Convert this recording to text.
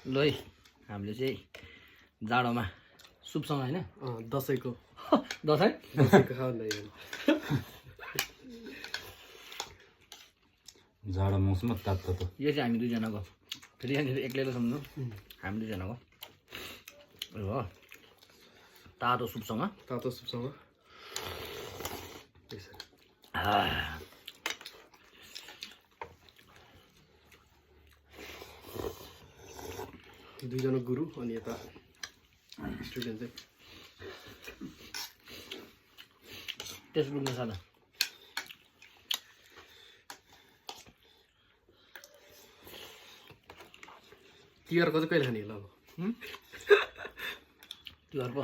ल है हामीले चाहिँ जाडोमा सुपसँग होइन दसैँको दसैँ खाँदै जाडो मौसममा तातो यो चाहिँ हामी दुईजनाको फेरि यहाँनिर एक्लैले सम्झनु हामी दुईजनाको हो तातो सुपसँग दुईजना गुरु अनि यता स्टुडेन्ट चाहिँ त्यस लुक्न सादा तिहारको चाहिँ कहिले खाने होला अब तिहार पो